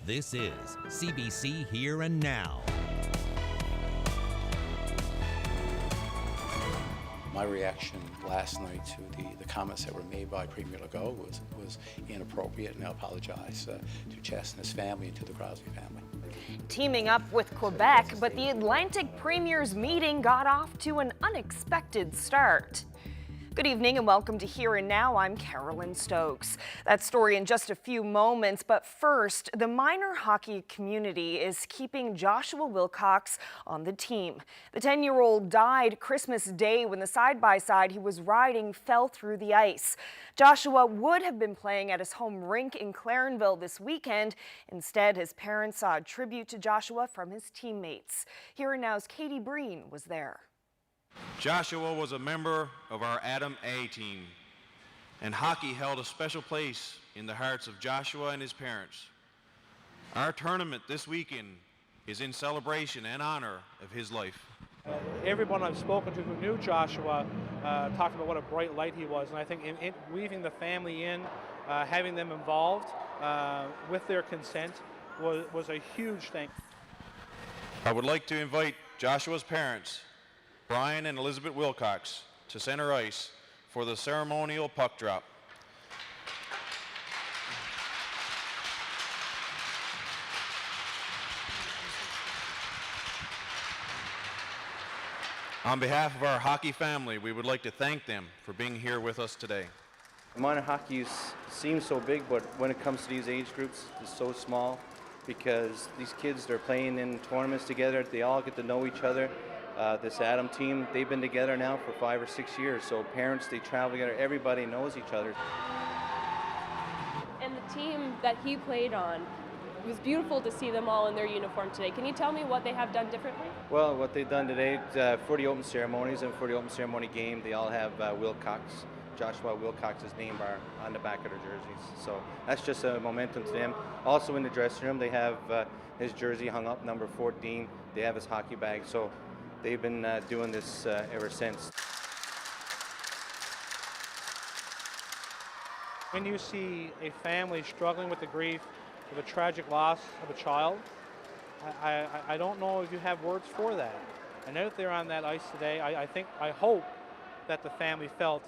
This is CBC Here and Now. My reaction last night to the comments that were made by Premier Legault was inappropriate, and I apologize to Chess and his family and to the Crosbie family. Teaming up with Quebec, but the Atlantic Premiers meeting got off to an unexpected start. Good evening and welcome to Here and Now. I'm Carolyn Stokes. That story in just a few moments, but first, the minor hockey community is keeping Joshua Wilcox on the team. The 10-year-old died Christmas Day when the side-by-side he was riding fell through the ice. Joshua would have been playing at his home rink in Clarenville this weekend. Instead, his parents saw a tribute to Joshua from his teammates. Here and Now's Katie Breen was there. Joshua was a member of our Adam A team, and hockey held a special place in the hearts of Joshua and his parents. Our tournament this weekend is in celebration and honor of his life. Everyone I've spoken to who knew Joshua talked about what a bright light he was, and I think in weaving the family in, having them involved with their consent was a huge thing. I would like to invite Joshua's parents, Brian and Elizabeth Wilcox, to center ice for the ceremonial puck drop. On behalf of our hockey family, we would like to thank them for being here with us today. Minor hockey seems so big, but when it comes to these age groups, it's so small because these kids, they're playing in tournaments together. They all get to know each other. This Adam team, they've been together now for 5 or 6 years, so parents, they travel together, everybody knows each other. And the team that he played on, it was beautiful to see them all in their uniform today. Can you tell me what they have done differently? Well, what they've done today for the open ceremonies and for the open ceremony game, they all have Joshua Wilcox's name bar on the back of their jerseys. So that's just a momentum to them. Also in the dressing room, they have his jersey hung up, number 14. They have his hockey bag. So they've been doing this ever since. When you see a family struggling with the grief of a tragic loss of a child, I don't know if you have words for that. And out there on that ice today, I hope that the family felt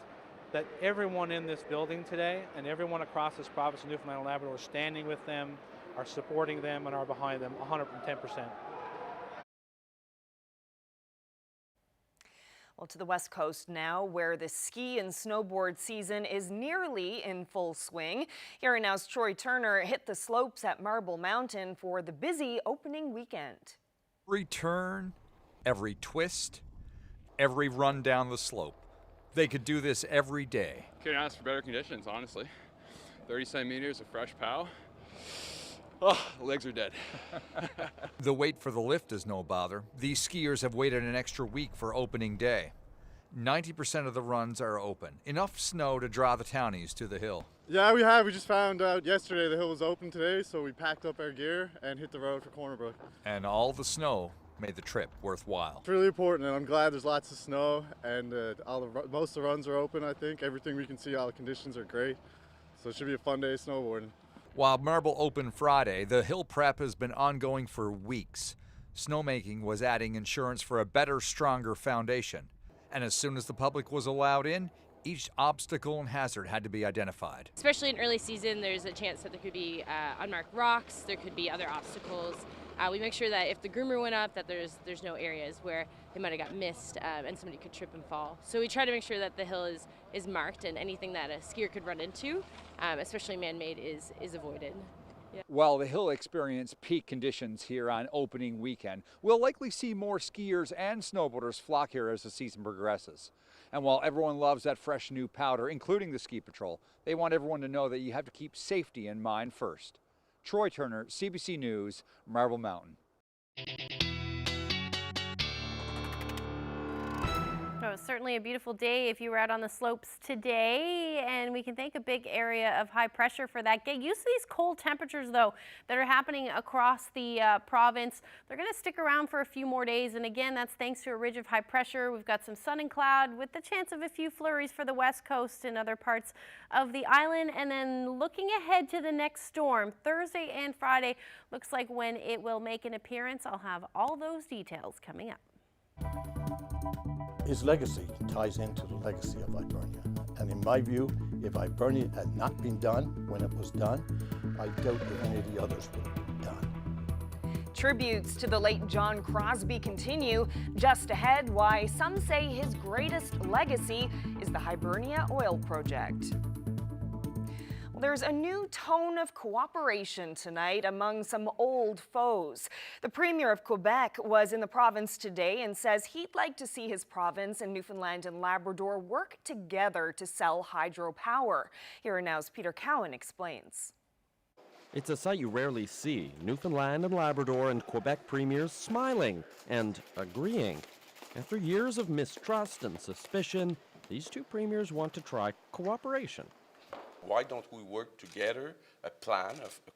that everyone in this building today and everyone across this province of Newfoundland and Labrador are standing with them, are supporting them, and are behind them 110%. Well, to the West Coast now, where the ski and snowboard season is nearly in full swing. Here and Now's Troy Turner hit the slopes at Marble Mountain for the busy opening weekend. Every turn, every twist, every run down the slope. They could do this every day. Couldn't ask for better conditions, honestly. 30 centimeters of fresh pow. Oh, legs are dead. The wait for the lift is no bother. These skiers have waited an extra week for opening day. 90% of the runs are open. Enough snow to draw the townies to the hill. Yeah, we have. We just found out yesterday the hill was open today, so we packed up our gear and hit the road for Corner Brook. And all the snow made the trip worthwhile. It's really important, and I'm glad there's lots of snow, and most of the runs are open, I think. Everything we can see, all the conditions are great. So it should be a fun day of snowboarding. While Marble opened Friday, the hill prep has been ongoing for weeks. Snowmaking was adding insurance for a better, stronger foundation. And as soon as the public was allowed in, each obstacle and hazard had to be identified. Especially in early season, there's a chance that there could be unmarked rocks, there could be other obstacles. We make sure that if the groomer went up, that there's no areas where they might have got missed and somebody could trip and fall. So we try to make sure that the hill is marked and anything that a skier could run into, especially man-made, is avoided. Yeah. While the hill experienced peak conditions here on opening weekend, we'll likely see more skiers and snowboarders flock here as the season progresses. And while everyone loves that fresh new powder, including the ski patrol, they want everyone to know that you have to keep safety in mind first. Troy Turner, CBC News, Marble Mountain. Joshua, it was certainly a beautiful day if you were out on the slopes today, and we can thank a big area of high pressure for that. Get used to these cold temperatures, though, that are happening across the province. They're going to stick around for a few more days, and again, that's thanks to a ridge of high pressure. We've got some sun and cloud with the chance of a few flurries for the west coast and other parts of the island. And then looking ahead to the next storm, Thursday and Friday, looks like when it will make an appearance. I'll have all those details coming up. His legacy ties into the legacy of Hibernia. And in my view, if Hibernia had not been done when it was done, I doubt if any of the others would have been done. Tributes to the late John Crosbie continue. Just ahead, why some say his greatest legacy is the Hibernia Oil Project. There's a new tone of cooperation tonight among some old foes. The Premier of Quebec was in the province today and says he'd like to see his province and Newfoundland and Labrador work together to sell hydropower. Here now's Peter Cowan explains. It's a sight you rarely see. Newfoundland and Labrador and Quebec premiers smiling and agreeing. After years of mistrust and suspicion, these two premiers want to try cooperation. Why don't we work together, a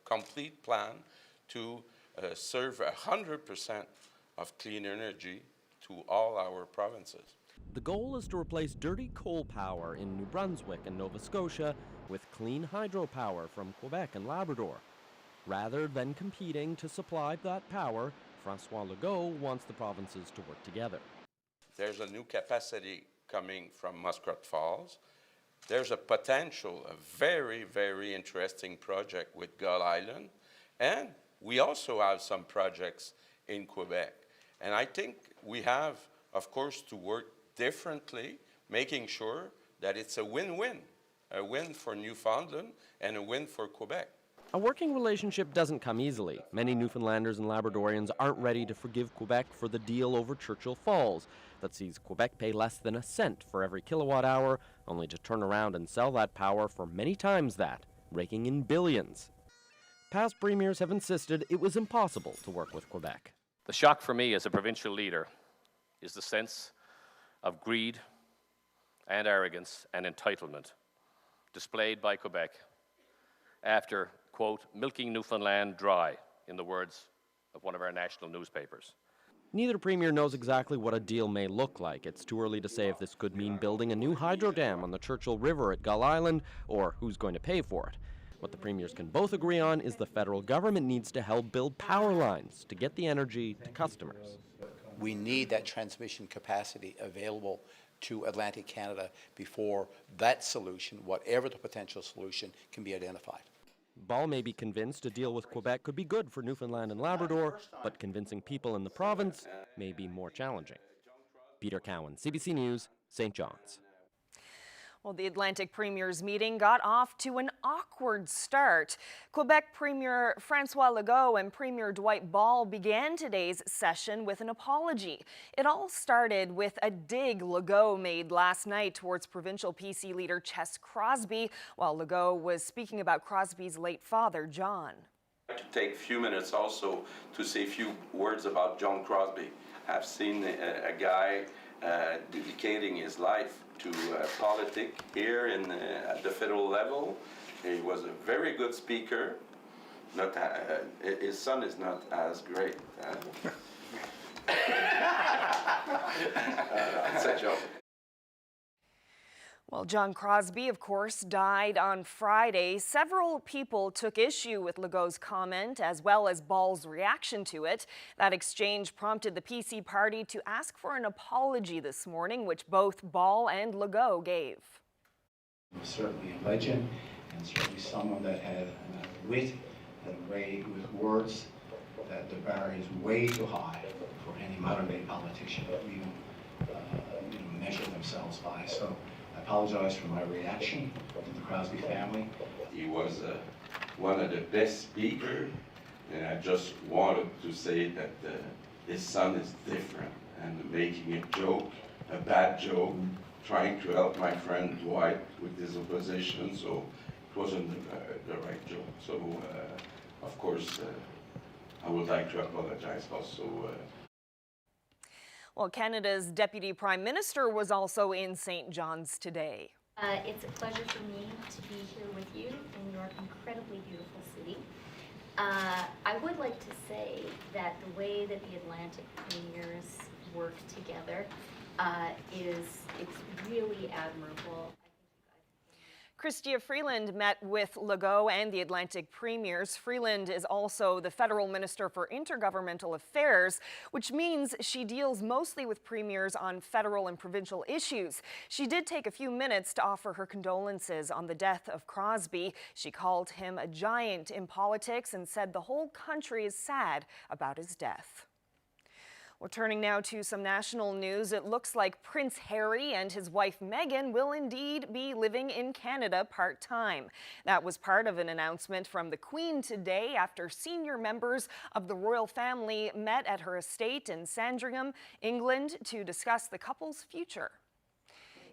complete plan to serve 100% of clean energy to all our provinces? The goal is to replace dirty coal power in New Brunswick and Nova Scotia with clean hydropower from Quebec and Labrador. Rather than competing to supply that power, François Legault wants the provinces to work together. There's a new capacity coming from Muskrat Falls. There's a potential, a very, very interesting project with Gull Island. And we also have some projects in Quebec. And I think we have, of course, to work differently, making sure that it's a win-win. A win for Newfoundland and a win for Quebec. A working relationship doesn't come easily. Many Newfoundlanders and Labradorians aren't ready to forgive Quebec for the deal over Churchill Falls that sees Quebec pay less than a cent for every kilowatt hour, only to turn around and sell that power for many times that, raking in billions. Past premiers have insisted it was impossible to work with Quebec. The shock for me as a provincial leader is the sense of greed and arrogance and entitlement displayed by Quebec after, quote, milking Newfoundland dry, in the words of one of our national newspapers. Neither premier knows exactly what a deal may look like. It's too early to say if this could mean building a new hydro dam on the Churchill River at Gull Island, or who's going to pay for it. What the premiers can both agree on is the federal government needs to help build power lines to get the energy to customers. We need that transmission capacity available to Atlantic Canada before that solution, whatever the potential solution, can be identified. Ball may be convinced a deal with Quebec could be good for Newfoundland and Labrador, but convincing people in the province may be more challenging. Peter Cowan, CBC News, St. John's. Well, the Atlantic Premiers meeting got off to an awkward start. Quebec Premier François Legault and Premier Dwight Ball began today's session with an apology. It all started with a dig Legault made last night towards provincial PC leader Ches Crosbie, while Legault was speaking about Crosbie's late father, John. I'd like to take a few minutes also to say a few words about John Crosbie. I've seen a guy dedicating his life to politics here at the federal level. He was a very good speaker. His son is not as great. That's a joke. Well, John Crosbie, of course, died on Friday. Several people took issue with Legault's comment, as well as Ball's reaction to it. That exchange prompted the PC party to ask for an apology this morning, which both Ball and Legault gave. He was certainly a legend, and certainly someone that had wit and way with words that the bar is way too high for any modern-day politician to even measure themselves by. So I apologize for my reaction to the Crosbie family. He was one of the best speakers, and I just wanted to say that his son is different, and making a joke, a bad joke, trying to help my friend Dwight with his opposition, so it wasn't the right joke. So, of course, I would like to apologize also. Well, Canada's Deputy Prime Minister was also in St. John's today. It's a pleasure for me to be here with you in your incredibly beautiful city. I would like to say that the way that the Atlantic premiers work together it's really admirable. Chrystia Freeland met with Legault and the Atlantic premiers. Freeland is also the federal minister for intergovernmental affairs, which means she deals mostly with premiers on federal and provincial issues. She did take a few minutes to offer her condolences on the death of Crosbie. She called him a giant in politics and said the whole country is sad about his death. We're turning now to some national news. It looks like Prince Harry and his wife Meghan will indeed be living in Canada part-time. That was part of an announcement from the Queen today after senior members of the royal family met at her estate in Sandringham, England, to discuss the couple's future.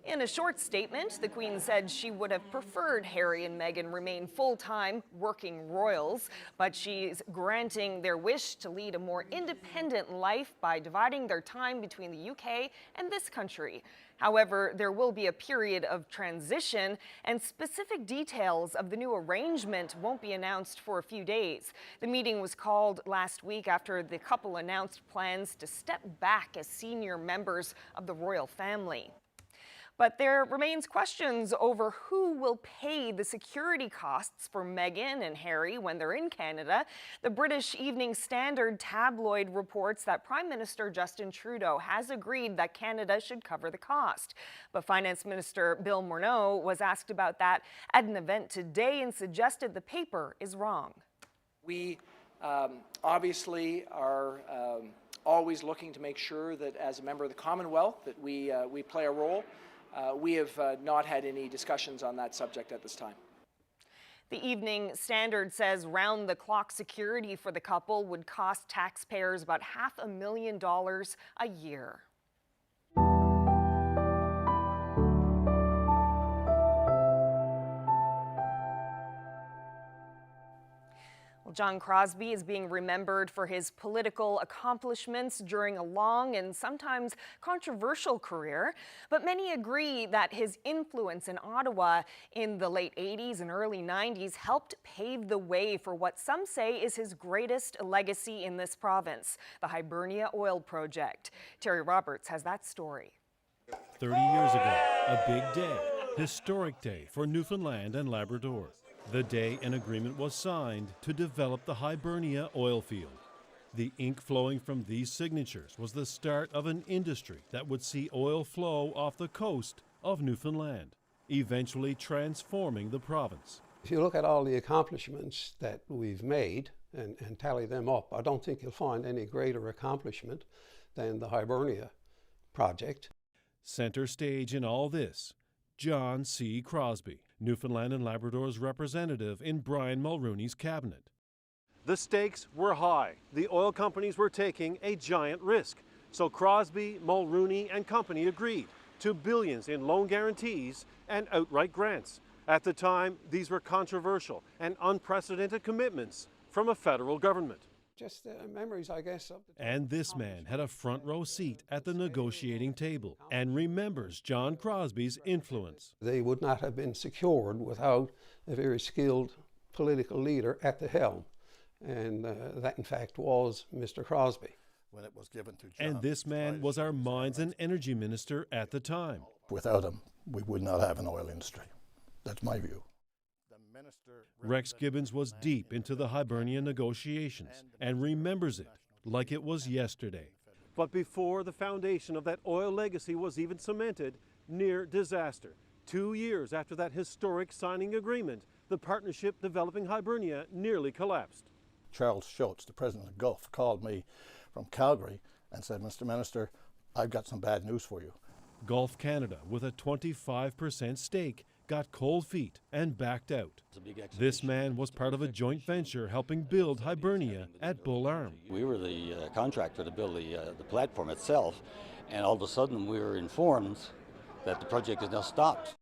In a short statement, the Queen said she would have preferred Harry and Meghan remain full-time working royals, but she's granting their wish to lead a more independent life by dividing their time between the UK and this country. However, there will be a period of transition, and specific details of the new arrangement won't be announced for a few days. The meeting was called last week after the couple announced plans to step back as senior members of the royal family. But there remains questions over who will pay the security costs for Meghan and Harry when they're in Canada. The British Evening Standard tabloid reports that Prime Minister Justin Trudeau has agreed that Canada should cover the cost. But Finance Minister Bill Morneau was asked about that at an event today and suggested the paper is wrong. We obviously are always looking to make sure that as a member of the Commonwealth that we play a role. We have not had any discussions on that subject at this time. The Evening Standard says round-the-clock security for the couple would cost taxpayers about $500,000 a year. John Crosbie is being remembered for his political accomplishments during a long and sometimes controversial career, but many agree that his influence in Ottawa in the late 80s and early 90s helped pave the way for what some say is his greatest legacy in this province, the Hibernia Oil Project. Terry Roberts has that story. 30 years ago, a big day, historic day for Newfoundland and Labrador. The day an agreement was signed to develop the Hibernia oil field. The ink flowing from these signatures was the start of an industry that would see oil flow off the coast of Newfoundland, eventually transforming the province. If you look at all the accomplishments that we've made and tally them up, I don't think you'll find any greater accomplishment than the Hibernia project. Center stage in all this, John C. Crosbie, Newfoundland and Labrador's representative in Brian Mulrooney's cabinet. The stakes were high. The oil companies were taking a giant risk. So Crosbie, Mulrooney and company agreed to billions in loan guarantees and outright grants. At the time, these were controversial and unprecedented commitments from a federal government. Just memories, I guess. And this man had a front row seat at the negotiating table and remembers John Crosbie's influence. They would not have been secured without a very skilled political leader at the helm. And that, in fact, was Mr. Crosbie. When it was given to John. And this man was our mines and energy minister at the time. Without him, we would not have an oil industry. That's my view. Rex Gibbons was deep into the Hibernia negotiations and remembers it like it was yesterday. But before the foundation of that oil legacy was even cemented, near disaster. 2 years after that historic signing agreement, the partnership developing Hibernia nearly collapsed. Charles Schultz, the president of Gulf, called me from Calgary and said, Mr. Minister, I've got some bad news for you. Gulf Canada, with a 25% stake, got cold feet and backed out. This man was part of a joint venture helping build Hibernia at Bull Arm. We were the contractor to build the platform itself, and all of a sudden we were informed that the project is now stopped.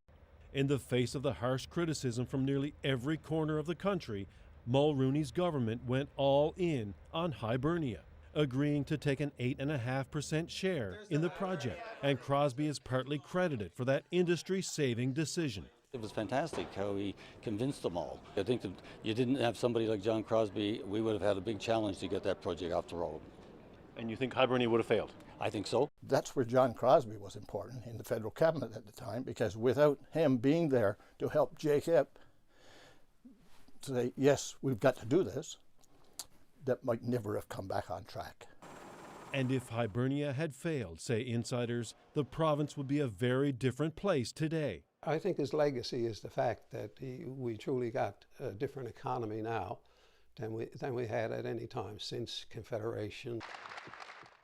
In the face of the harsh criticism from nearly every corner of the country, Mulrooney's government went all in on Hibernia. agreeing to take an 8.5% share in the project, and Crosbie is partly credited for that industry-saving decision. It was fantastic how he convinced them all. I think that you didn't have somebody like John Crosbie, we would have had a big challenge to get that project off the road. And you think Hibernia would have failed? I think so. That's where John Crosbie was important in the federal cabinet at the time, because without him being there to help Jacob say, yes, we've got to do this, that might never have come back on track. And if Hibernia had failed, say insiders, the province would be a very different place today. I think his legacy is the fact that we truly got a different economy now than we had at any time since Confederation.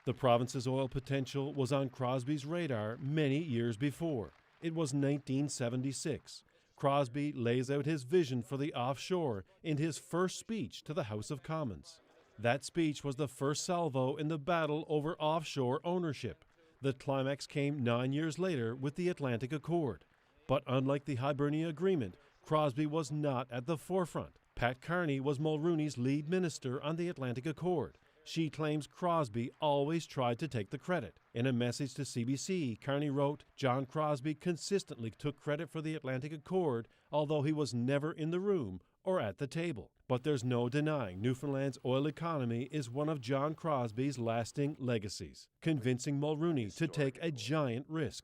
The province's oil potential was on Crosbie's radar many years before. It was 1976. Crosbie lays out his vision for the offshore in his first speech to the House of Commons. That speech was the first salvo in the battle over offshore ownership. The climax came 9 years later with the Atlantic Accord. But unlike the Hibernia Agreement, Crosbie was not at the forefront. Pat Carney was Mulrooney's lead minister on the Atlantic Accord. She claims Crosbie always tried to take the credit. In a message to CBC, Carney wrote, John Crosbie consistently took credit for the Atlantic Accord, although he was never in the room or at the table. But there's no denying Newfoundland's oil economy is one of John Crosbie's lasting legacies, convincing Mulrooney to take a giant risk,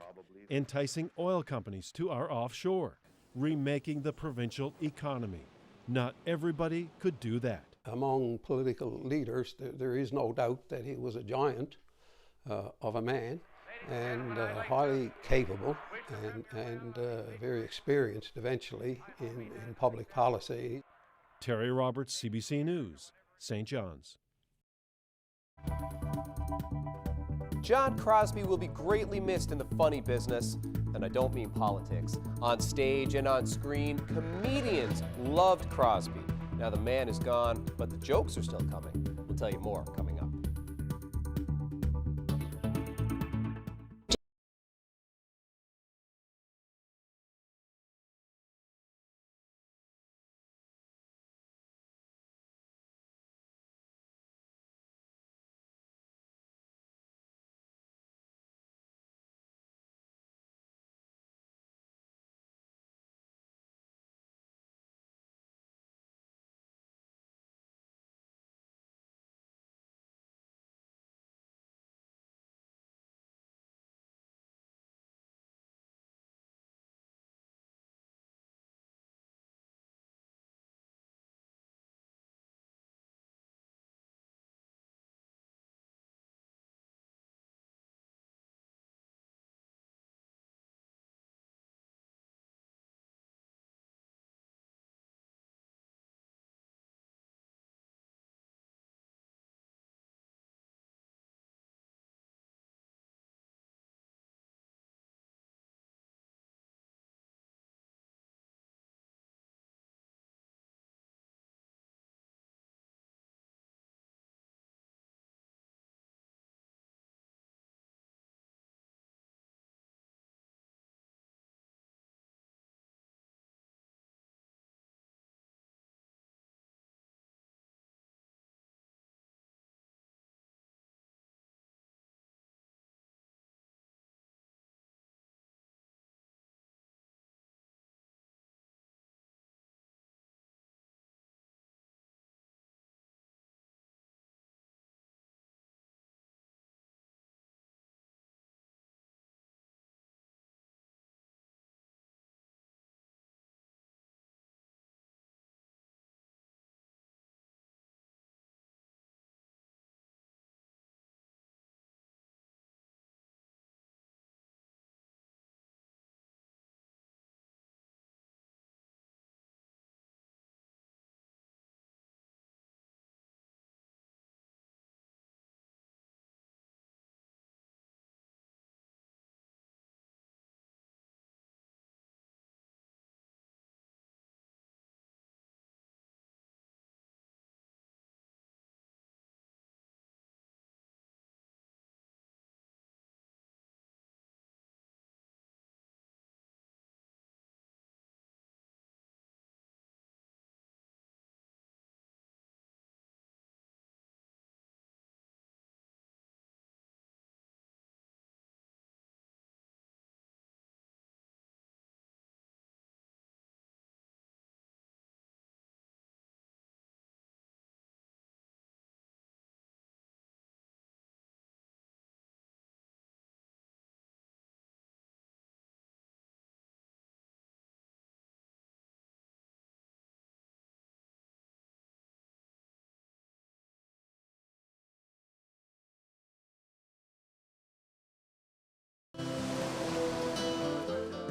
enticing oil companies to our offshore, remaking the provincial economy. Not everybody could do that. Among political leaders, there is no doubt that he was a giant of a man, and highly capable and very experienced eventually in public policy. Terry Roberts, CBC News, St. John's. John Crosbie will be greatly missed in the funny business, and I don't mean politics. On stage and on screen, comedians loved Crosbie. Now the man is gone, but the jokes are still coming. We'll tell you more coming up.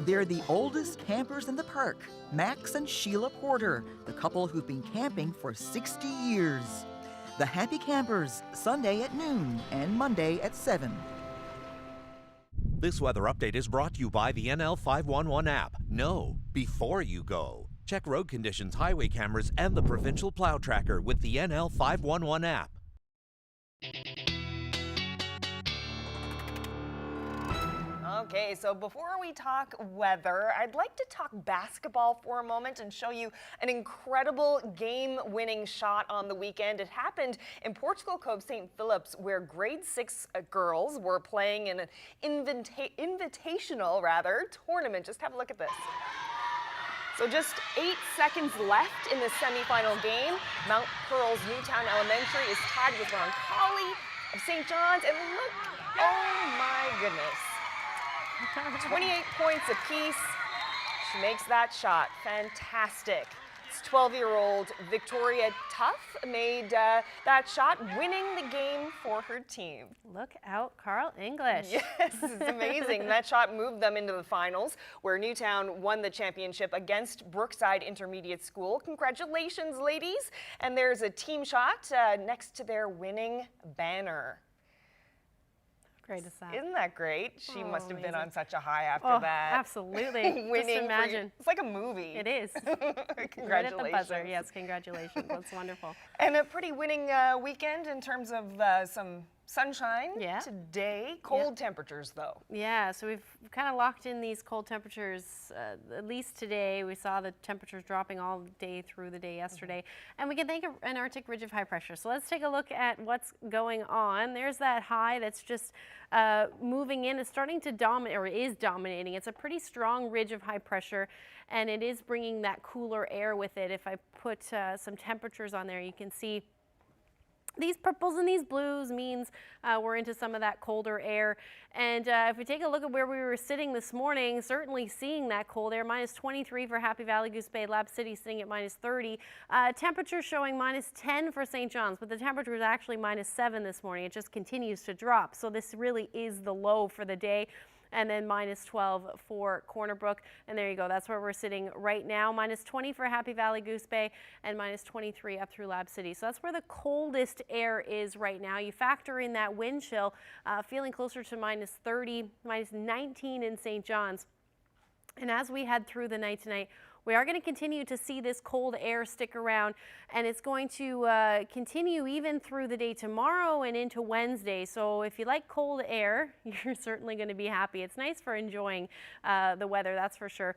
They're the oldest campers in the park, Max and Sheila Porter, the couple who've been camping for 60 years. The Happy Campers, Sunday at noon and Monday at 7. This weather update is brought to you by the NL 511 app. Know before you go. Check road conditions, highway cameras, and the provincial plow tracker with the NL 511 app. Okay, so before we talk weather, I'd like to talk basketball for a moment and show you an incredible game-winning shot on the weekend. It happened in Portugal Cove St. Philip's, where grade 6 girls were playing in an invitational tournament. Just have a look at this. So just 8 seconds left in the semifinal game. Mount Pearl's Newtown Elementary is tied with Roncalli of St. John's, and look, oh my goodness. 28 points apiece. She makes that shot. Fantastic. It's 12-year-old Victoria Tuff made that shot, winning the game for her team. Look out, Carl English. Yes, it's amazing. That shot moved them into the finals, where Newtown won the championship against Brookside Intermediate School. Congratulations, ladies. And there's a team shot next to their winning banner. Great is that? Isn't that great? She must have been amazing. on such a high after that. Absolutely. Winning. Just imagine. It's like a movie. It is. Congratulations. Right at the buzzer. Yes, congratulations. That's wonderful. And a pretty winning weekend in terms of some sunshine today. Cold temperatures, though. Yeah, so we've kind of locked in these cold temperatures, at least today. We saw the temperatures dropping all day through the day yesterday. And we can thank an Arctic ridge of high pressure. So let's take a look at what's going on. There's that high that's just moving in. It's starting to dominate, or is dominating. It's a pretty strong ridge of high pressure, and it is bringing that cooler air with it. If I put some temperatures on there, you can see these purples and these blues means we're into some of that colder air. And if we take a look at where we were sitting this morning, certainly seeing that cold air, minus 23 for Happy Valley, Goose Bay, Lab City sitting at minus 30. Temperature showing minus 10 for St. John's, but the temperature is actually minus 7 this morning. It just continues to drop. So this really is the low for the day. And then minus 12 for Corner Brook. And there you go, that's where we're sitting right now. Minus 20 for Happy Valley, Goose Bay, and minus 23 up through Lab City. So that's where the coldest air is right now. You factor in that wind chill, feeling closer to minus 30, minus 19 in St. John's. And as we head through the night tonight, we are going to continue to see this cold air stick around, and it's going to continue even through the day tomorrow and into Wednesday. So if you like cold air, you're certainly going to be happy. It's nice for enjoying the weather, that's for sure.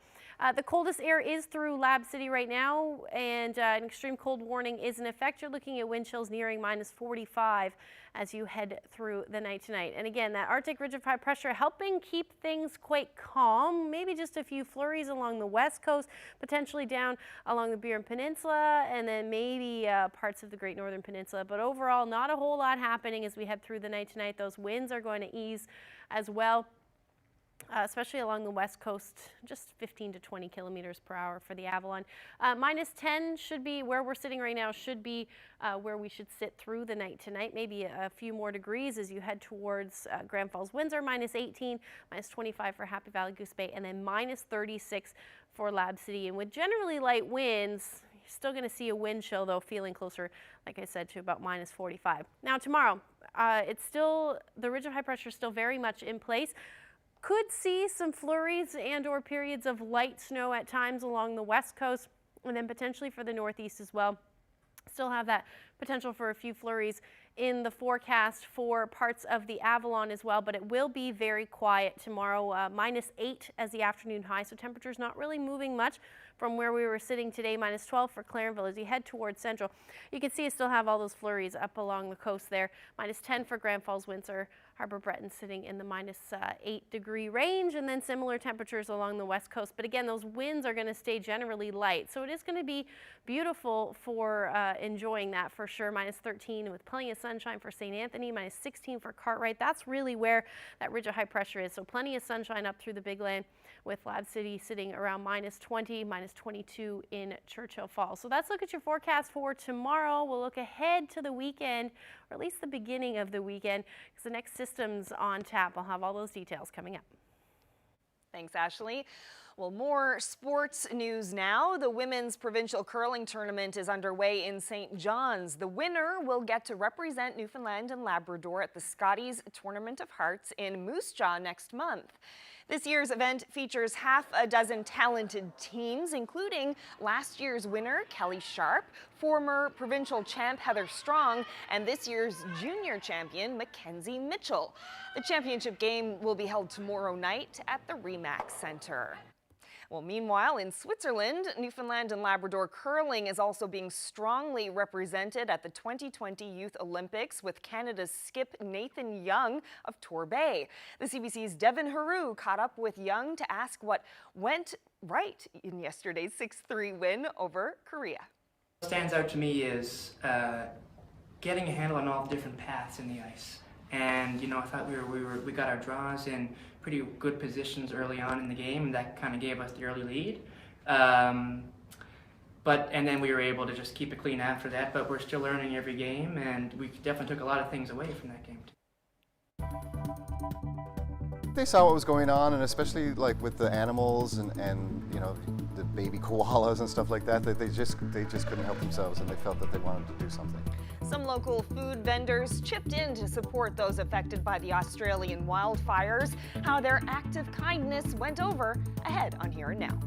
The coldest air is through Lab City right now, and an extreme cold warning is in effect. You're looking at wind chills nearing minus 45 as you head through the night tonight. And again, that Arctic ridge of high pressure helping keep things quite calm. Maybe just a few flurries along the west coast, potentially down along the Burin Peninsula, and then maybe parts of the Great Northern Peninsula. But overall, not a whole lot happening as we head through the night tonight. Those winds are going to ease as well. Especially along the west coast, just 15 to 20 kilometers per hour for the Avalon. Minus 10 should be where we're sitting right now, should be where we should sit through the night tonight. Maybe a few more degrees as you head towards Grand Falls. Winds are minus 18, minus 25 for Happy Valley, Goose Bay, and then minus 36 for Lab City. And with generally light winds, you're still going to see a wind chill, though, feeling closer, like I said, to about minus 45. Now tomorrow, it's still, the ridge of high pressure is still very much in place. Could see some flurries and or periods of light snow at times along the west coast, and then potentially for the northeast as well. Still have that potential for a few flurries in the forecast for parts of the Avalon as well, but it will be very quiet tomorrow. Minus 8 as the afternoon high, so temperatures not really moving much from where we were sitting today. Minus 12 for Clarenville as you head towards Central. You can see I still have all those flurries up along the coast there. Minus 10 for Grand Falls, Windsor, Harbor Breton sitting in the minus 8 degree range, and then similar temperatures along the west coast. But again, those winds are going to stay generally light, so it is going to be beautiful for enjoying that for sure. Minus 13 with plenty of sunshine for St. Anthony, minus 16 for Cartwright. That's really where that ridge of high pressure is, so plenty of sunshine up through the Big Land, with Lab City sitting around minus 20, minus 22 in Churchill Falls. So let's look at your forecast for tomorrow. We'll look ahead to the weekend, or at least the beginning of the weekend, because the next system's on tap. I'll have all those details coming up. Thanks, Ashley. Well, more sports news now. The women's provincial curling tournament is underway in St. John's. The winner will get to represent Newfoundland and Labrador at the Scotties Tournament of Hearts in Moose Jaw next month. This year's event features half a dozen talented teams, including last year's winner, Kelly Sharp, former provincial champ Heather Strong, and this year's junior champion, Mackenzie Mitchell. The championship game will be held tomorrow night at the Remax Centre. Well, meanwhile, in Switzerland, Newfoundland and Labrador curling is also being strongly represented at the 2020 Youth Olympics with Canada's skip Nathan Young of Torbay. The CBC's Devin Haru caught up with Young to ask what went right in yesterday's 6-3 win over Korea. What stands out to me is getting a handle on all the different paths in the ice. And you know, I thought we got our draws in pretty good positions early on in the game, and that kind of gave us the early lead. And then we were able to just keep it clean after that. But we're still learning every game, and we definitely took a lot of things away from that game. They saw what was going on, and especially like with the animals and you know, the baby koalas and stuff like that, they just couldn't help themselves, and they felt that they wanted to do something. Some local food vendors chipped in to support those affected by the Australian wildfires. How their act of kindness went over ahead on Here and Now.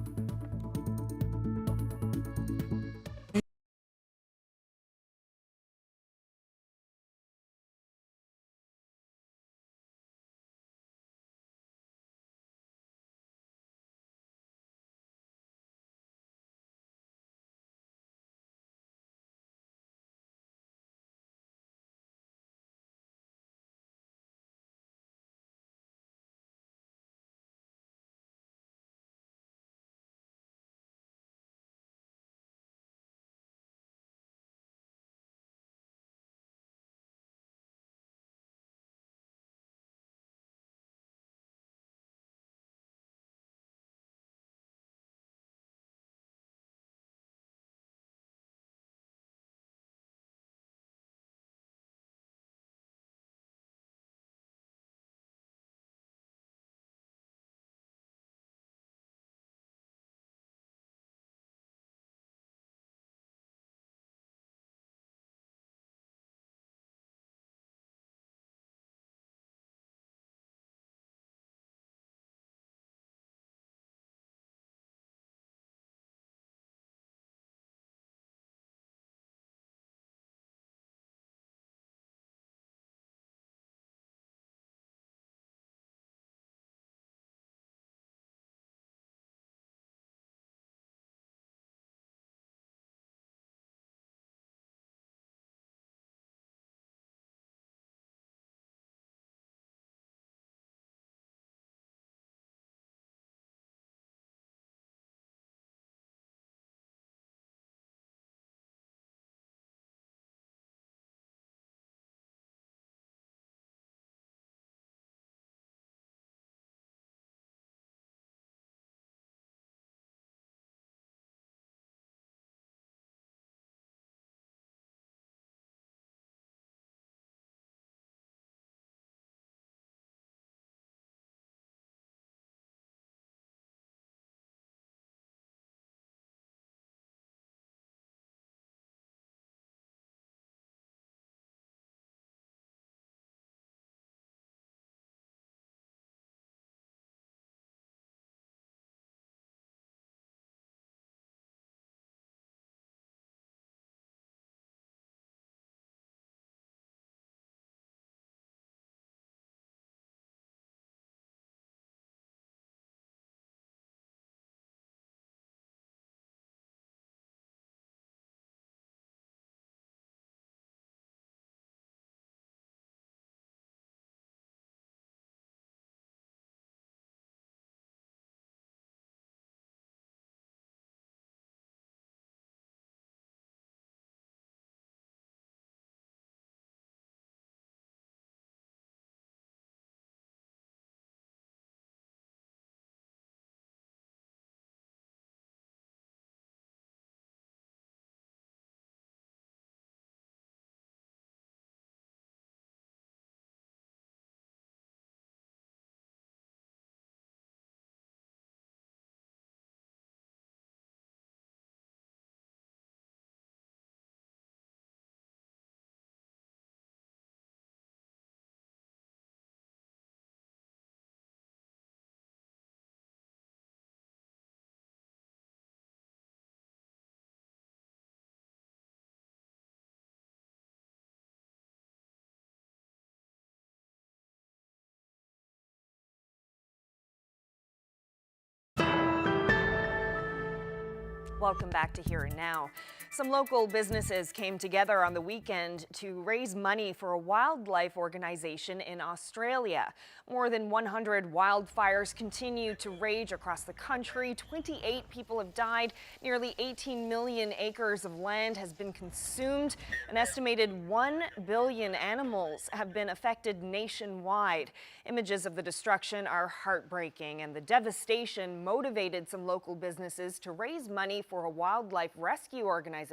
Welcome back to Here and Now. Some local businesses came together on the weekend to raise money for a wildlife organization in Australia. More than 100 wildfires continue to rage across the country. 28 people have died. Nearly 18 million acres of land has been consumed. An estimated 1 billion animals have been affected nationwide. Images of the destruction are heartbreaking, and the devastation motivated some local businesses to raise money for a wildlife rescue organization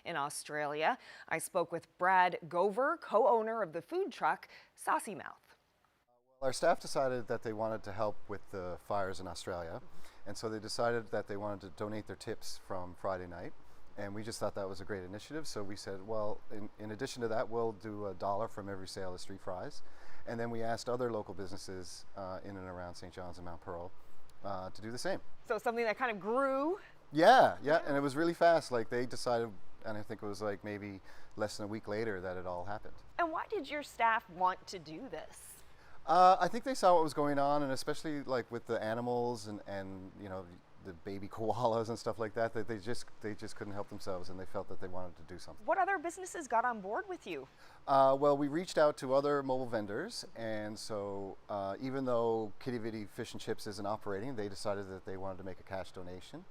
in Australia. I spoke with Brad Gover, co-owner of the food truck Saucy Mouth. Our staff decided that they wanted to help with the fires in Australia, and so they decided that they wanted to donate their tips from Friday night, and we just thought that was a great initiative. So we said, well, in addition to that, we'll do $1 from every sale of street fries, and then we asked other local businesses in and around St. John's and Mount Pearl to do the same. So something that kind of grew. Yeah, and it was really fast. Like, they decided, and I think it was like maybe less than a week later that it all happened. And why did your staff want to do this? I think they saw what was going on, and especially like with the animals and you know, the baby koalas and stuff like that, that they just couldn't help themselves, and they felt that they wanted to do something. What other businesses got on board with you? Well, we reached out to other mobile vendors, and so even though Kitty Vitty Fish and Chips isn't operating, they decided that they wanted to make a cash donation.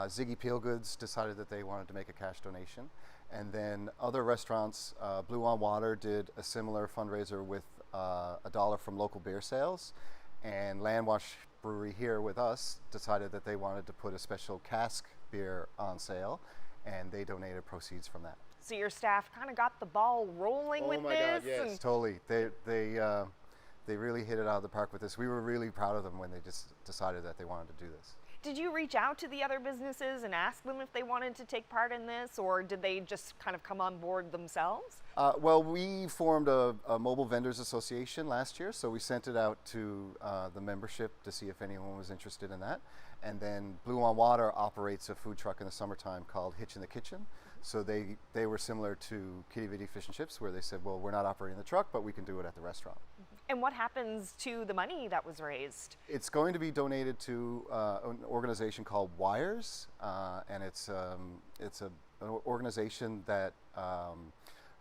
Ziggy Peel Goods decided that they wanted to make a cash donation. And then other restaurants, Blue on Water did a similar fundraiser with $1 from local beer sales. And Landwash Brewery here with us decided that they wanted to put a special cask beer on sale, and they donated proceeds from that. So your staff kind of got the ball rolling with this? Oh my God, yes. Totally. They really hit it out of the park with this. We were really proud of them when they just decided that they wanted to do this. Did you reach out to the other businesses and ask them if they wanted to take part in this, or did they just kind of come on board themselves? Well, we formed a mobile vendors association last year, so we sent it out to the membership to see if anyone was interested in that. And then Blue on Water operates a food truck in the summertime called Hitch in the Kitchen. So they were similar to Kitty Vitty Fish and Chips, where they said, well, we're not operating the truck, but we can do it at the restaurant. And what happens to the money that was raised? It's going to be donated to an organization called Wires, and it's an organization that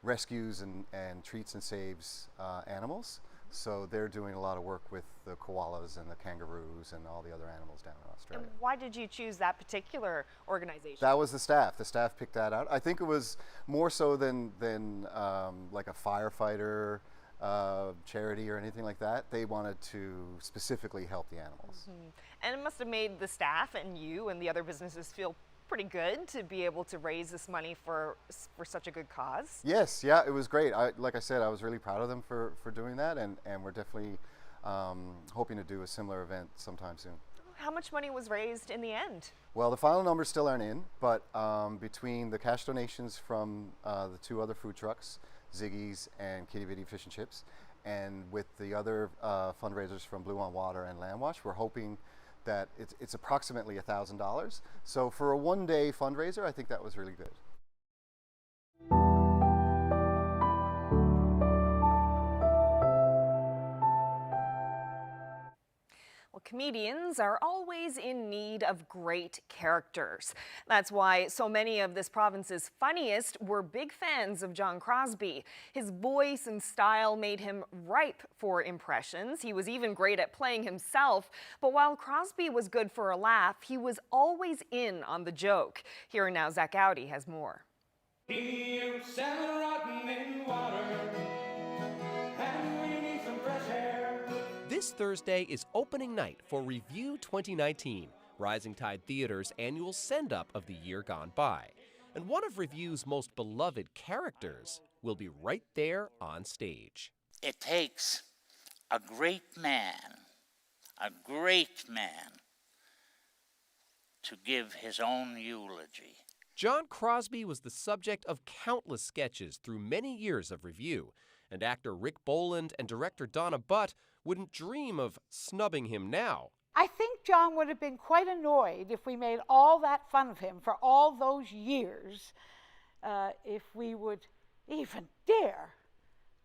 rescues and treats and saves animals. So they're doing a lot of work with the koalas and the kangaroos and all the other animals down in Australia. And why did you choose that particular organization? That was the staff. The staff picked that out. I think it was more so than like a firefighter charity or anything like that. They wanted to specifically help the animals. Mm-hmm. And it must have made the staff and you and the other businesses feel pretty good to be able to raise this money for such a good cause. Yes, yeah, it was great. Like I said, I was really proud of them for doing that, and we're definitely hoping to do a similar event sometime soon. How much money was raised in the end? Well, the final numbers still aren't in, but between the cash donations from the two other food trucks, Ziggy's and Kitty Vitty Fish and Chips, and with the other fundraisers from Blue on Water and Landwash, we're hoping that it's approximately $1,000. So for a one-day fundraiser, I think that was really good. Well, comedians are always in need of great characters. That's why so many of this province's funniest were big fans of John Crosbie. His voice and style made him ripe for impressions. He was even great at playing himself. But while Crosbie was good for a laugh, he was always in on the joke. Here and Now, Zach Audi has more. You sell rotten in water, and we need some fresh air. This Thursday is opening night for Review 2019, Rising Tide Theatre's annual send-up of the year gone by. And one of Review's most beloved characters will be right there on stage. It takes a great man, to give his own eulogy. John Crosbie was the subject of countless sketches through many years of Review, and actor Rick Boland and director Donna Butt wouldn't dream of snubbing him now. I think John would have been quite annoyed if we made all that fun of him for all those years, if we would even dare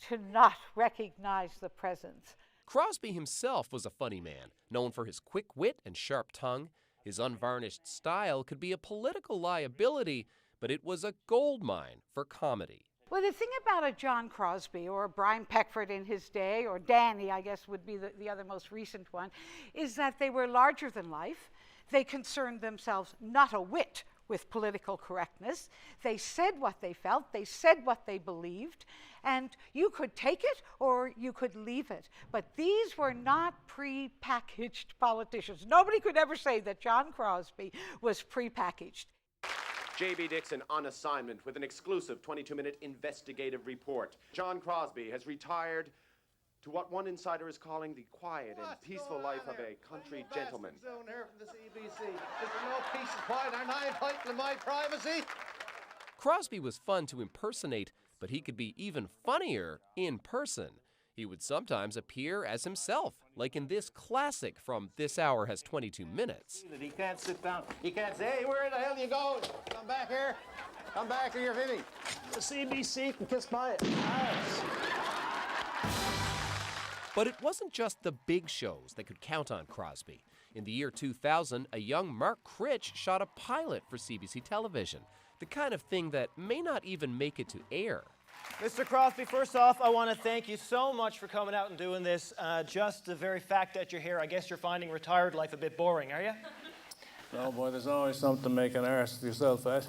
to not recognize the presence. Crosbie himself was a funny man, known for his quick wit and sharp tongue, His unvarnished style could be a political liability, but it was a gold mine for comedy. Well, the thing about a John Crosbie or a Brian Peckford in his day, or Danny, I guess would be the other most recent one, is that they were larger than life. They concerned themselves not a whit with political correctness. They said what they felt, they said what they believed, and you could take it or you could leave it. But these were not pre-packaged politicians. Nobody could ever say that John Crosbie was pre-packaged. J.B. Dixon on assignment with an exclusive 22-minute investigative report. John Crosbie has retired to what one insider is calling the quiet and peaceful life of a country gentleman. Down here from the CBC. Is there no peace and quiet? Aren't I entitled to my privacy? Crosbie was fun to impersonate, but he could be even funnier in person. He would sometimes appear as himself, like in this classic from This Hour Has 22 Minutes. He can't sit down. He can't say, hey, where the hell you going? Come back here. Come back or you're finished. The CBC can kiss my ass. But it wasn't just the big shows that could count on Crosbie. In the year 2000, a young Mark Critch shot a pilot for CBC television, the kind of thing that may not even make it to air. Mr. Crosbie, first off, I want to thank you so much for coming out and doing this. Just the very fact that you're here, I guess you're finding retired life a bit boring, are you? No, boy, there's always something to make an arse of yourself at.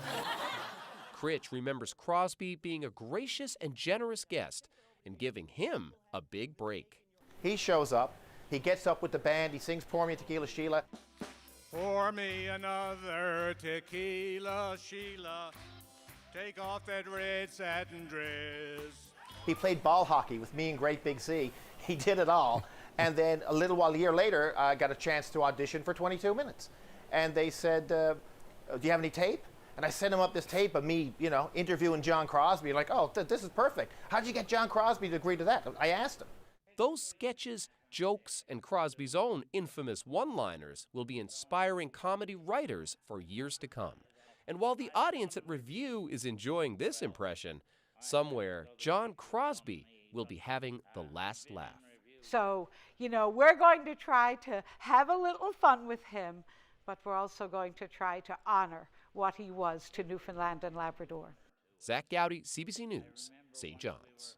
Critch remembers Crosbie being a gracious and generous guest and giving him a big break. He shows up, he gets up with the band, he sings Pour Me a Tequila, Sheila. Pour me another tequila, Sheila. Take off that red satin dress. He played ball hockey with me and Great Big C. He did it all. And then a year later, I got a chance to audition for 22 Minutes. And they said, do you have any tape? And I sent him up this tape of me, interviewing John Crosbie. Like, oh, this is perfect. How'd you get John Crosbie to agree to that? I asked him. Those sketches, jokes, and Crosbie's own infamous one-liners will be inspiring comedy writers for years to come. And while the audience at Review is enjoying this impression, somewhere John Crosbie will be having the last laugh. So, we're going to try to have a little fun with him, but we're also going to try to honor what he was to Newfoundland and Labrador. Zach Gowdy, CBC News, St. John's.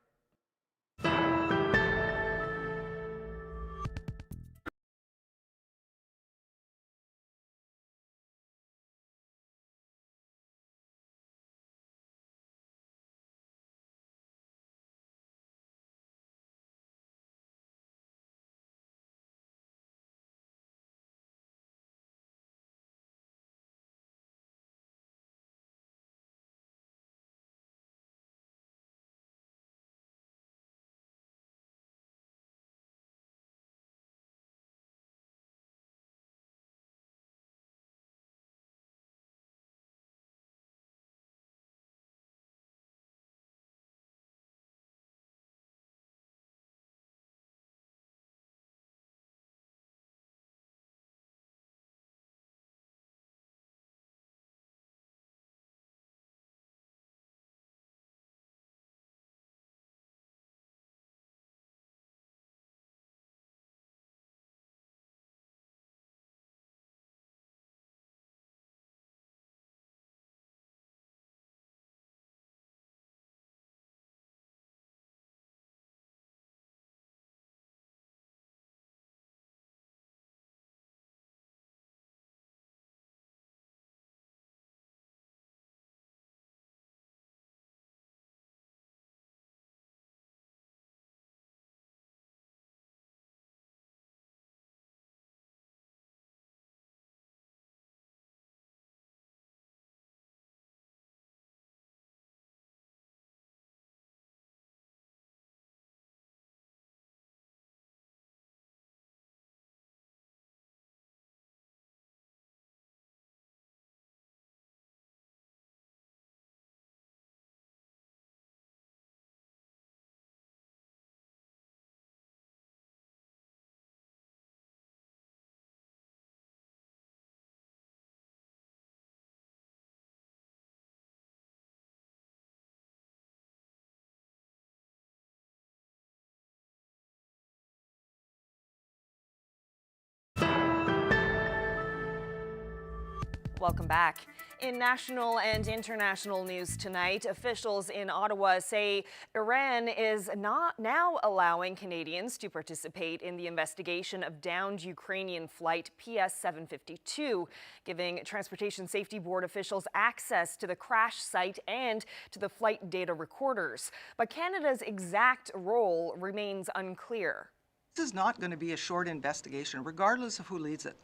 Welcome back. In national and international news tonight, officials in Ottawa say Iran is not now allowing Canadians to participate in the investigation of downed Ukrainian flight PS-752, giving Transportation Safety Board officials access to the crash site and to the flight data recorders. But Canada's exact role remains unclear. This is not going to be a short investigation, regardless of who leads it.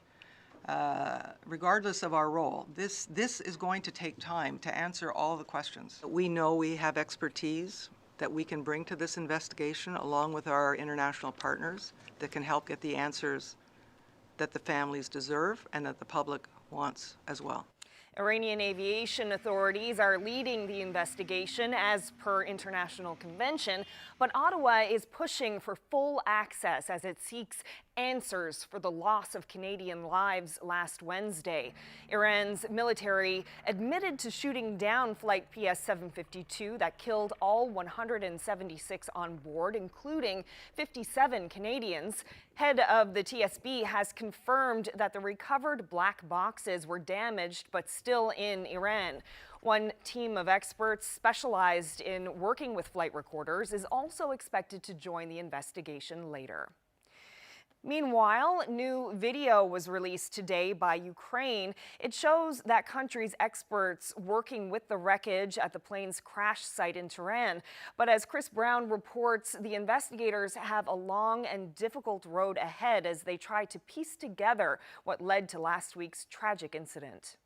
Regardless of our role, this is going to take time to answer all the questions. We know we have expertise that we can bring to this investigation along with our international partners that can help get the answers that the families deserve and that the public wants as well. Iranian aviation authorities are leading the investigation as per international convention, but Ottawa is pushing for full access as it seeks answers for the loss of Canadian lives last Wednesday. Iran's military admitted to shooting down flight PS-752 that killed all 176 on board, including 57 Canadians. Head of the TSB has confirmed that the recovered black boxes were damaged but still in Iran. One team of experts specialized in working with flight recorders is also expected to join the investigation later. Meanwhile, new video was released today by Ukraine. It shows that country's experts working with the wreckage at the plane's crash site in Tehran. But as Chris Brown reports, the investigators have a long and difficult road ahead as they try to piece together what led to last week's tragic incident.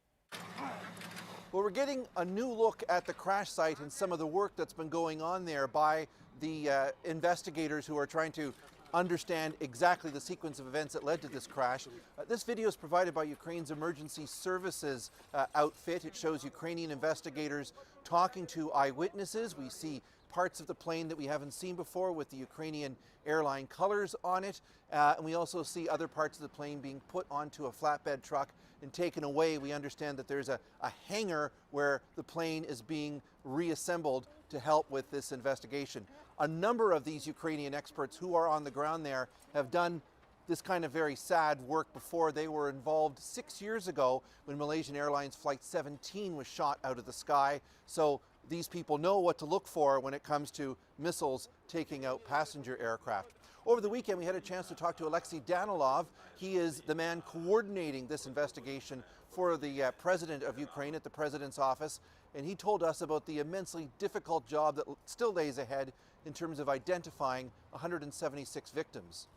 Well, we're getting a new look at the crash site and some of the work that's been going on there by the investigators who are trying to understand exactly the sequence of events that led to this crash. This video is provided by Ukraine's emergency services outfit. It shows Ukrainian investigators talking to eyewitnesses. We see parts of the plane that we haven't seen before with the Ukrainian airline colors on it. And we also see other parts of the plane being put onto a flatbed truck and taken away. We understand that there's a hangar where the plane is being reassembled to help with this investigation. A number of these Ukrainian experts who are on the ground there have done this kind of very sad work before. They were involved 6 years ago when Malaysian Airlines Flight 17 was shot out of the sky. So these people know what to look for when it comes to missiles taking out passenger aircraft. Over the weekend, we had a chance to talk to Alexei Danilov. He is the man coordinating this investigation for the president of Ukraine at the president's office. And he told us about the immensely difficult job that still lays ahead in terms of identifying 176 victims.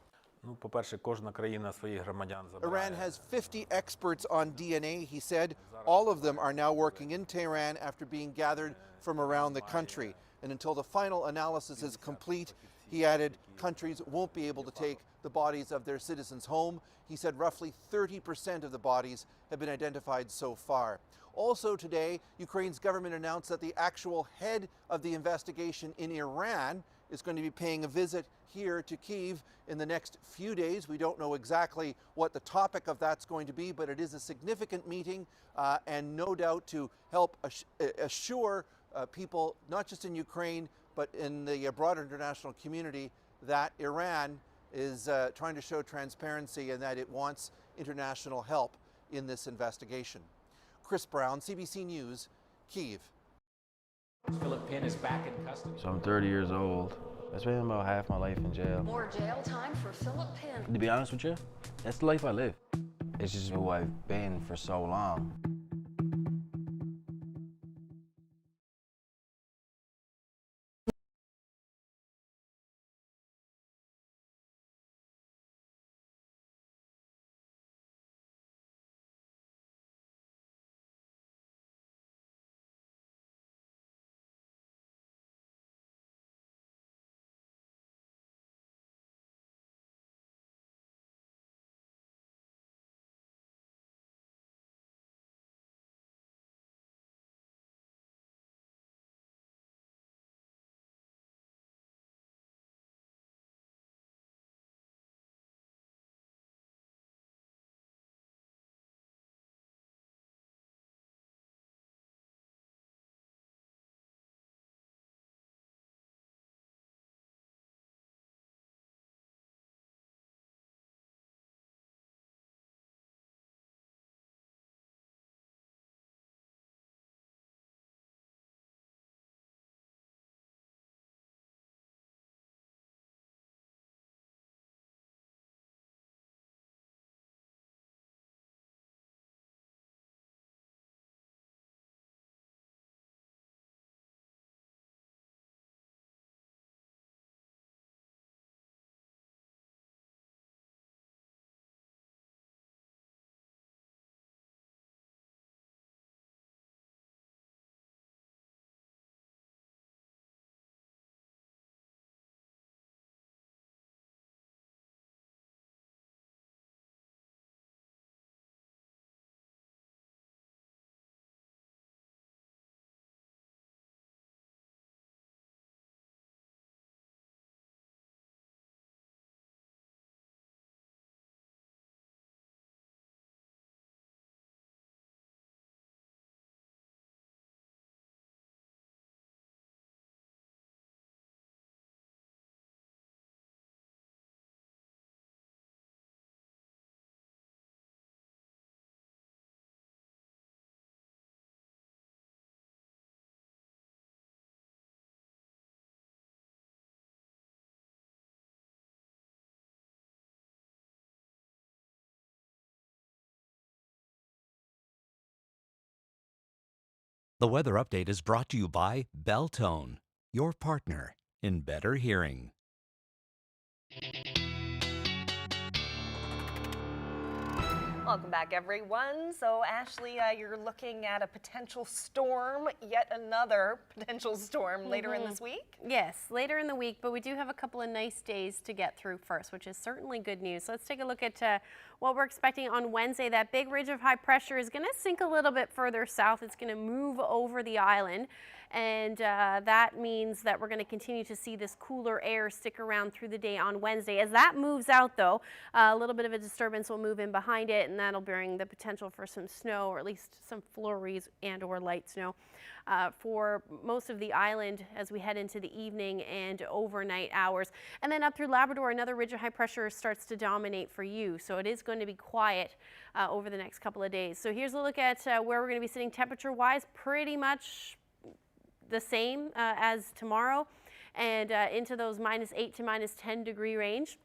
Iran has 50 experts on DNA, he said. All of them are now working in Tehran after being gathered from around the country. And until the final analysis is complete, he added, countries won't be able to take the bodies of their citizens home. He said roughly 30% of the bodies have been identified so far. Also today, Ukraine's government announced that the actual head of the investigation in Iran is going to be paying a visit here to Kyiv in the next few days. We don't know exactly what the topic of that's going to be, but it is a significant meeting and no doubt to help assure people, not just in Ukraine, but in the broader international community, that Iran is trying to show transparency and that it wants international help in this investigation. Chris Brown, CBC News, Kyiv. Philip Penn is back in custody. So I'm 30 years old. I spent about half my life in jail. More jail time for Philip Penn. To be honest with you, that's the life I live. It's just who I've been for so long. The weather update is brought to you by Belltone, your partner in better hearing. Welcome back, everyone. So, Ashley, you're looking at a potential storm, yet another potential storm later in this week? Yes, later in the week, but we do have a couple of nice days to get through first, which is certainly good news. So let's take a look at what we're expecting on Wednesday. That big ridge of high pressure is going to sink a little bit further south. It's going to move over the island. And that means that we're going to continue to see this cooler air stick around through the day on Wednesday. As that moves out, though, a little bit of a disturbance will move in behind it, and that'll bring the potential for some snow, or at least some flurries and or light snow for most of the island as we head into the evening and overnight hours. And then up through Labrador, another ridge of high pressure starts to dominate for you. So it is going to be quiet over the next couple of days. So here's a look at where we're going to be sitting temperature-wise. Pretty much the same as tomorrow, and into those -8 to -10 degree range.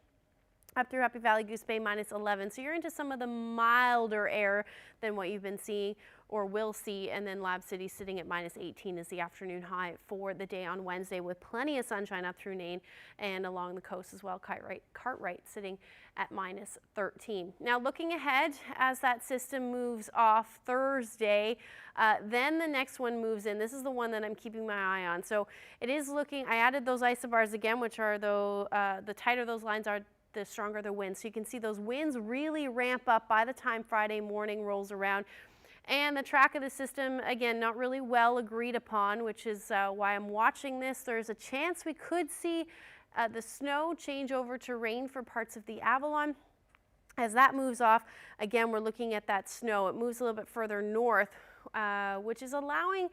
Up through Happy Valley, Goose Bay, -11. So you're into some of the milder air than what you've been seeing or will see. And then Lab City sitting at -18 is the afternoon high for the day on Wednesday, with plenty of sunshine up through Nain and along the coast as well. Cartwright sitting at -13. Now looking ahead, as that system moves off Thursday, then the next one moves in. This is the one that I'm keeping my eye on. So it is looking, I added those isobars again, which are the tighter those lines are, the stronger the winds. So you can see those winds really ramp up by the time Friday morning rolls around. And the track of the system, again, not really well agreed upon, which is why I'm watching this. There's a chance we could see the snow change over to rain for parts of the Avalon. As that moves off, again, we're looking at that snow. It moves a little bit further north, which is allowing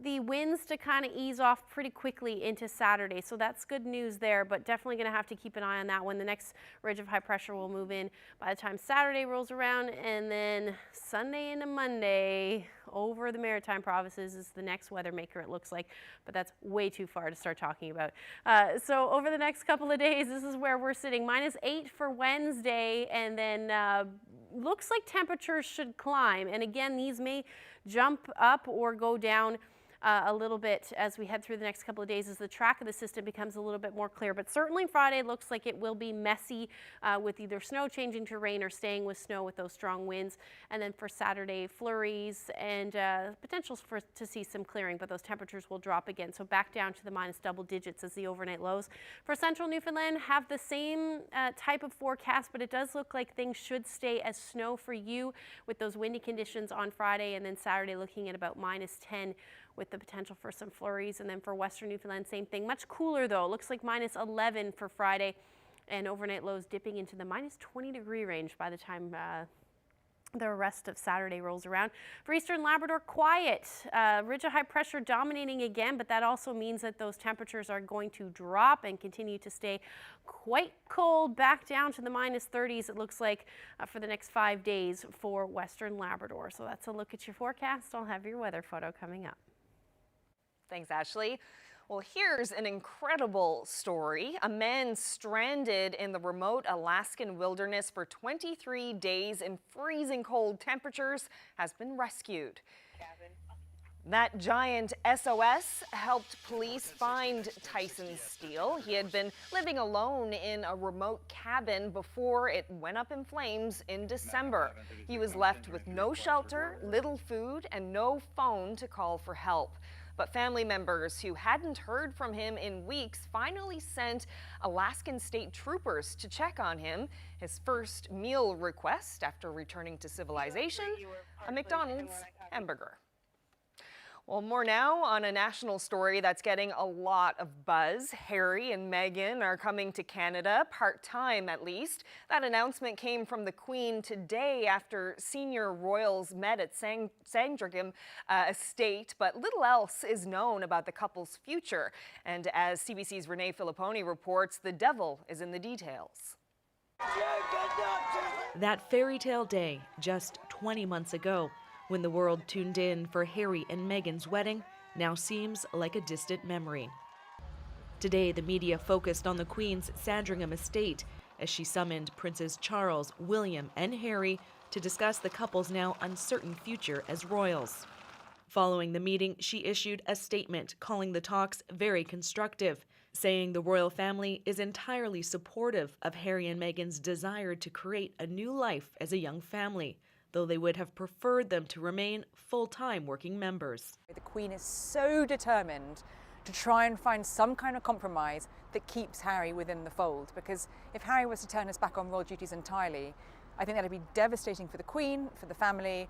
the winds to kind of ease off pretty quickly into Saturday. So that's good news there, but definitely going to have to keep an eye on that one. The next ridge of high pressure will move in by the time Saturday rolls around, and then Sunday into Monday over the Maritime provinces is the next weather maker, it looks like, but that's way too far to start talking about. So over the next couple of days, this is where we're sitting. -8 for Wednesday, and then looks like temperatures should climb. And again, these may jump up or go down a little bit as we head through the next couple of days as the track of the system becomes a little bit more clear. But certainly Friday looks like it will be messy with either snow changing to rain or staying with snow with those strong winds. And then for Saturday, flurries and potentials to see some clearing, but those temperatures will drop again. So back down to the -double digits as the overnight lows. For central Newfoundland, have the same type of forecast, but it does look like things should stay as snow for you with those windy conditions on Friday, and then Saturday looking at about -10 with the potential for some flurries. And then for western Newfoundland, same thing. Much cooler though. It looks like -11 for Friday, and overnight lows dipping into the -20 degree range by the time the rest of Saturday rolls around. For eastern Labrador, quiet. Ridge of high pressure dominating again, but that also means that those temperatures are going to drop and continue to stay quite cold, back down to the -30s, it looks like, for the next 5 days for western Labrador. So that's a look at your forecast. I'll have your weather photo coming up. Thanks, Ashley. Well, here's an incredible story. A man stranded in the remote Alaskan wilderness for 23 days in freezing cold temperatures has been rescued. That giant SOS helped police find Tyson Steele. He had been living alone in a remote cabin before it went up in flames in December. He was left with no shelter, little food, and no phone to call for help. But family members who hadn't heard from him in weeks finally sent Alaskan state troopers to check on him. His first meal request after returning to civilization, a McDonald's hamburger. Well, more now on a national story that's getting a lot of buzz. Harry and Meghan are coming to Canada, part-time at least. That announcement came from the Queen today after senior royals met at Sandringham Estate, but little else is known about the couple's future. And as CBC's Renee Filipponi reports, the devil is in the details. That fairy tale day, just 20 months ago, when the world tuned in for Harry and Meghan's wedding, now seems like a distant memory. Today, the media focused on the Queen's Sandringham estate as she summoned Princes Charles, William, and Harry to discuss the couple's now uncertain future as royals. Following the meeting, she issued a statement calling the talks very constructive, saying the royal family is entirely supportive of Harry and Meghan's desire to create a new life as a young family, though they would have preferred them to remain full-time working members. The Queen is so determined to try and find some kind of compromise that keeps Harry within the fold, because if Harry was to turn his back on royal duties entirely, I think that would be devastating for the Queen, for the family.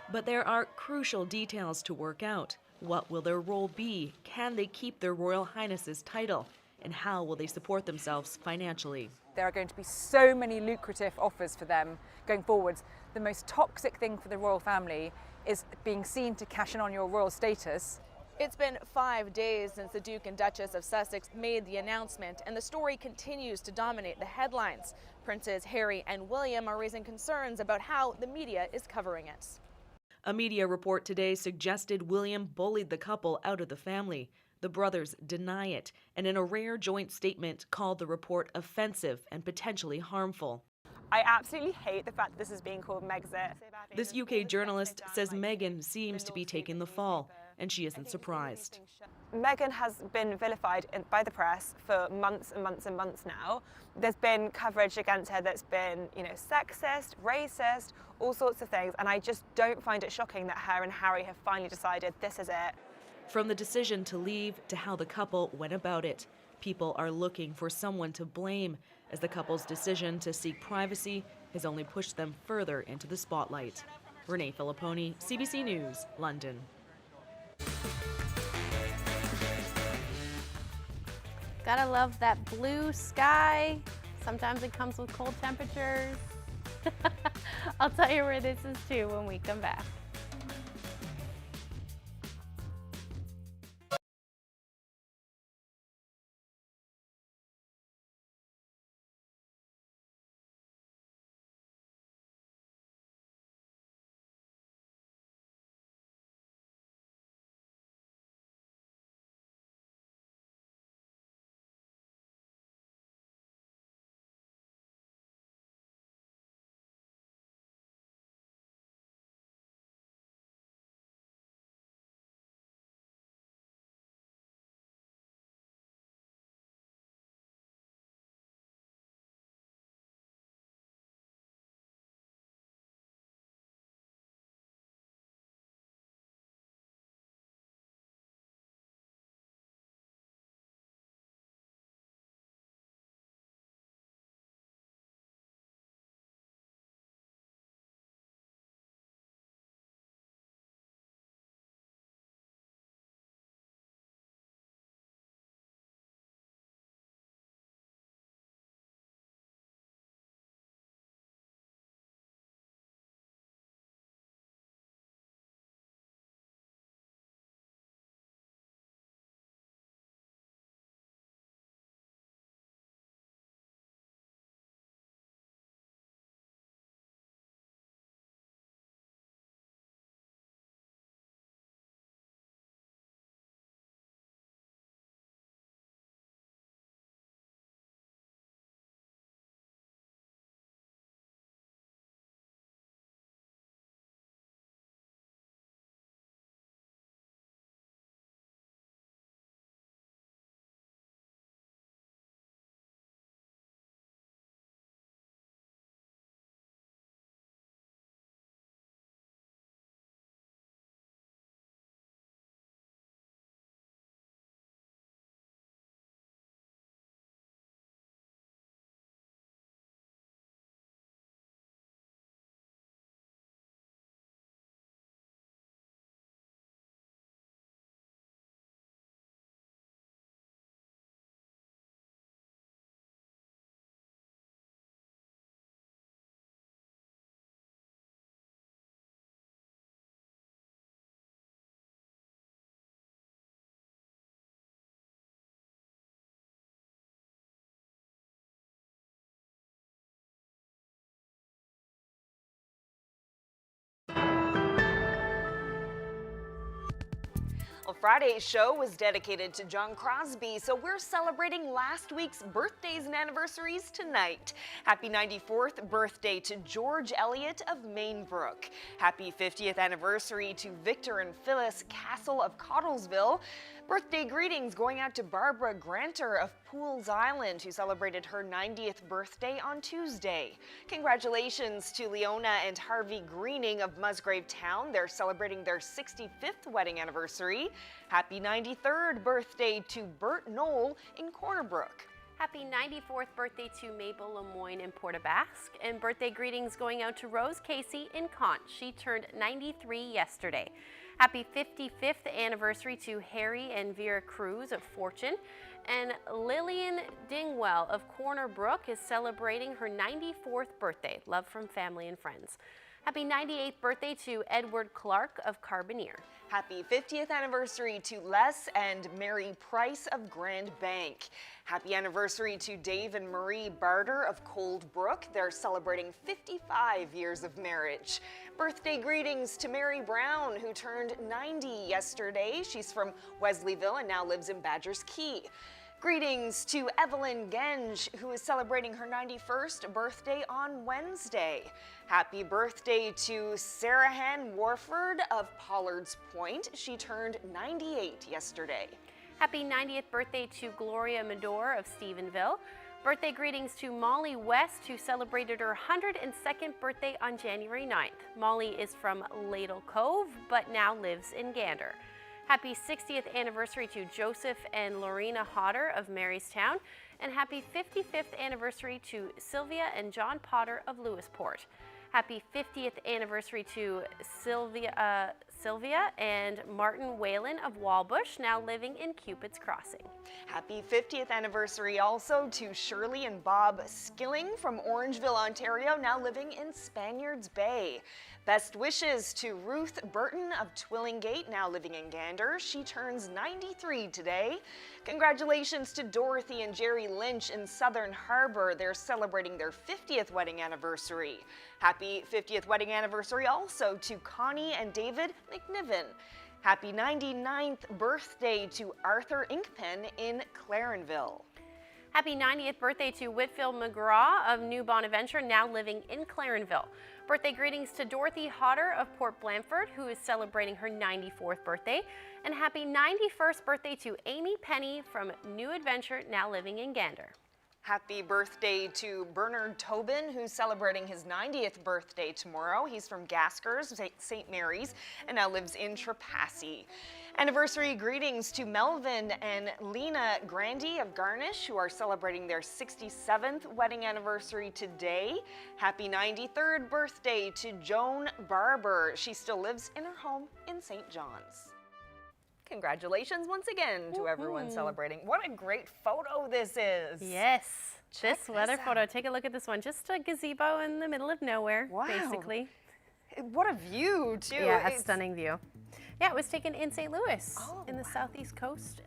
But there are crucial details to work out. What will their role be? Can they keep their Royal Highness's title? And how will they support themselves financially? There are going to be so many lucrative offers for them going forwards. The most toxic thing for the royal family is being seen to cash in on your royal status. It's been 5 days since the Duke and Duchess of Sussex made the announcement, and the story continues to dominate the headlines. Princes Harry and William are raising concerns about how the media is covering it. A media report today suggested William bullied the couple out of the family. The brothers deny it, and in a rare joint statement called the report offensive and potentially harmful. I absolutely hate the fact that this is being called Megxit. This UK journalist says Meghan seems to be taking the fall, and she isn't surprised. Meghan has been vilified by the press for months and months and months now. There's been coverage against her that's been, sexist, racist, all sorts of things, and I just don't find it shocking that her and Harry have finally decided this is it. From the decision to leave to how the couple went about it, people are looking for someone to blame, as the couple's decision to seek privacy has only pushed them further into the spotlight. Renee Filipponi, CBC News, London. Gotta love that blue sky. Sometimes it comes with cold temperatures. I'll tell you where this is too when we come back. Well, Friday's show was dedicated to John Crosbie, so we're celebrating last week's birthdays and anniversaries tonight. Happy 94th birthday to George Elliott of Mainbrook. Happy 50th anniversary to Victor and Phyllis Castle of Cottlesville. Birthday greetings going out to Barbara Granter of Pools Island, who celebrated her 90th birthday on Tuesday. Congratulations to Leona and Harvey Greening of Musgrave Town. They're celebrating their 65th wedding anniversary. Happy 93rd birthday to Bert Knoll in Corner Brook. Happy 94th birthday to Mabel Lemoyne in Port aux Basques, and birthday greetings going out to Rose Casey in Conch. She turned 93 yesterday. Happy 55th anniversary to Harry and Vera Cruz of Fortune, and Lillian Dingwell of Corner Brook is celebrating her 94th birthday. Love from family and friends. Happy 98th birthday to Edward Clark of Carbonear. Happy 50th anniversary to Les and Mary Price of Grand Bank. Happy anniversary to Dave and Marie Barter of Cold Brook. They're celebrating 55 years of marriage. Birthday greetings to Mary Brown, who turned 90 yesterday. She's from Wesleyville and now lives in Badgers Key. Greetings to Evelyn Genge, who is celebrating her 91st birthday on Wednesday. Happy birthday to Sarah Ann Warford of Pollard's Point. She turned 98 yesterday. Happy 90th birthday to Gloria Medor of Stephenville. Birthday greetings to Molly West, who celebrated her 102nd birthday on January 9th. Molly is from Ladle Cove, but now lives in Gander. Happy 60th anniversary to Joseph and Lorena Hodder of Marystown, and happy 55th anniversary to Sylvia and John Potter of Lewisport. Happy 50th anniversary to Sylvia and Martin Whalen of Walbush, now living in Cupid's Crossing. Happy 50th anniversary also to Shirley and Bob Skilling from Orangeville, Ontario, now living in Spaniards Bay. Best wishes to Ruth Burton of Twillingate, now living in Gander. She turns 93 today. Congratulations to Dorothy and Jerry Lynch in Southern Harbor. They're celebrating their 50th wedding anniversary. Happy 50th wedding anniversary also to Connie and David McNiven. Happy 99th birthday to Arthur Inkpen in Clarenville. Happy 90th birthday to Whitfield McGraw of New Bonaventure, now living in Clarenville. Birthday greetings to Dorothy Hodder of Port Blandford, who is celebrating her 94th birthday. And happy 91st birthday to Amy Penny from New Adventure, now living in Gander. Happy birthday to Bernard Tobin, who's celebrating his 90th birthday tomorrow. He's from Gaskers, St. Mary's, and now lives in Trepassey. Anniversary greetings to Melvin and Lena Grandy of Garnish, who are celebrating their 67th wedding anniversary today. Happy 93rd birthday to Joan Barber. She still lives in her home in St. John's. Congratulations once again to everyone celebrating. What a great photo this is. Yes, Check this weather this photo. out. Take a look at this one. Just a gazebo in the middle of nowhere, Wow. basically. What a view, too. Yeah, a It's- stunning view. Yeah, it was taken in St. Louis, in the southeast coast,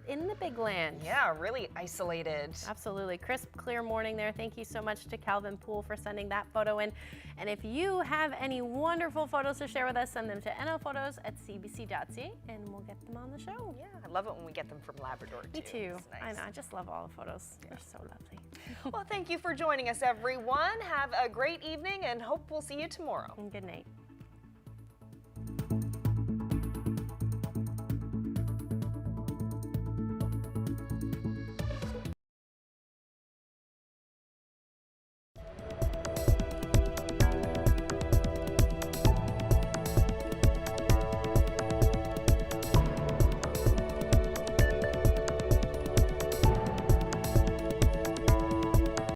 in the big land. Yeah, really isolated. Absolutely. Crisp, clear morning there. Thank you so much to Calvin Poole for sending that photo in. And if you have any wonderful photos to share with us, send them to nlphotos@cbc.ca and we'll get them on the show. Yeah, I love it when we get them from Labrador, too. Me too. It's nice. I know. I just love all the photos. They're so lovely. Well, thank you for joining us, everyone. Have a great evening and hope we'll see you tomorrow. Good night.